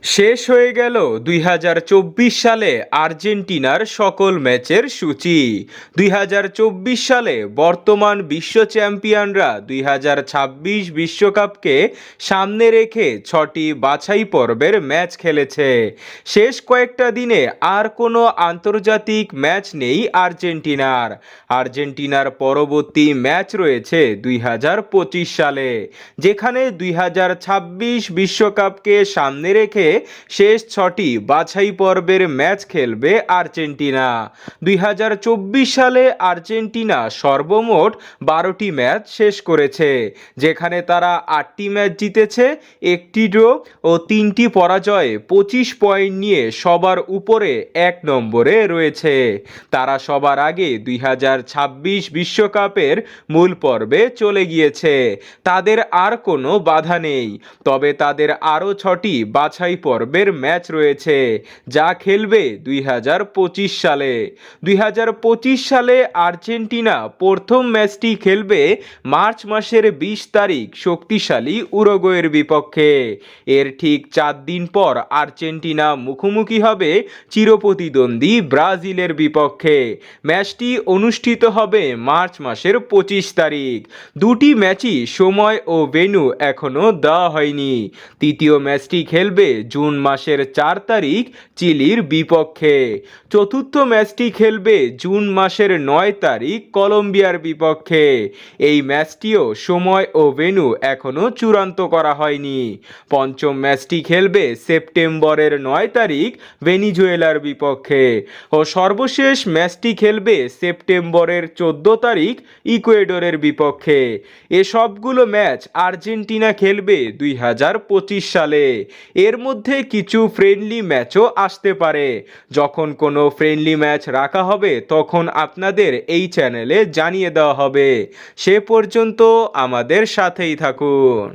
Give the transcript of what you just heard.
শেষ হয়ে গেল ২০২৪ সালে আর্জেন্টিনার সকল ম্যাচের সূচি। ২০২৪ সালে বর্তমান বিশ্ব চ্যাম্পিয়নরা ২০২৬ বিশ্বকাপকে সামনে রেখে ৬টি বাছাই পর্বের ম্যাচ খেলেছে। শেষ কয়েকটা দিনে আর কোনো আন্তর্জাতিক ম্যাচ নেই আর্জেন্টিনার পরবর্তী ম্যাচ রয়েছে ২০২৫ সালে, যেখানে ২০২৬ বিশ্বকাপকে সামনে রেখে শেষ ৬টি বাছাই পর্বের ম্যাচ খেলবে আর্জেন্টিনা। ২০২৪ সালে আর্জেন্টিনা সর্বমোট ১২টি ম্যাচ শেষ করেছে, যেখানে তারা ৮টি ম্যাচ জিতেছে, ১টি ড্র ও ৩টি পরাজয়ে ২৫ পয়েন্ট নিয়ে সবার উপরে ১ নম্বরে রয়েছে। তারা সবার আগে ২০২৬ বিশ্বকাপের মূল পর্বে চলে গিয়েছে। তাদের আর কোনো বাধা নেই, তবে তাদের আরও ৬টি বাছাই পর্বের ম্যাচ রয়েছে, যা খেলবে ২০২৫ সালে। ২০২৫ সালে আর্জেন্টিনা প্রথম ম্যাচটি খেলবে মার্চ মাসের ২০ তারিখ শক্তিশালী উরুগুয়ের বিপক্ষে। এর ঠিক ৪ দিন পর আর্জেন্টিনা মুখোমুখি হবে চিরপ্রতিদ্বন্দ্বী ব্রাজিলের বিপক্ষে। ম্যাচটি অনুষ্ঠিত হবে মার্চ মাসের ২৫ তারিখ। দুটি ম্যাচই সময় ও ভেন্যু এখনও দেওয়া হয়নি। তৃতীয় ম্যাচটি খেলবে জুন মাসের ৪ তারিখ চিলির বিপক্ষে। চতুর্থ ম্যাচটি খেলবে জুন মাসের ৯ তারিখ কলম্বিয়ার বিপক্ষে। এই ম্যাচটিও সময় ও ভেন্যু এখনও চূড়ান্ত করা হয়নি। পঞ্চম ম্যাচটি খেলবে সেপ্টেম্বরের ৯ তারিখ ভেনিজুয়েলার বিপক্ষে ও সর্বশেষ ম্যাচটি খেলবে সেপ্টেম্বরের ১৪ তারিখ ইকুয়েডরের বিপক্ষে। সবগুলো ম্যাচ আর্জেন্টিনা খেলবে ২০২৫ সালে। এর মধ্যে কিছু ফ্রেন্ডলি ম্যাচও আসতে পারে। যখন কোনো ফ্রেন্ডলি ম্যাচ রাখা হবে তখন আপনাদের এই চ্যানেলে জানিয়ে দেওয়া হবে। সে পর্যন্ত আমাদের সাথেই থাকুন।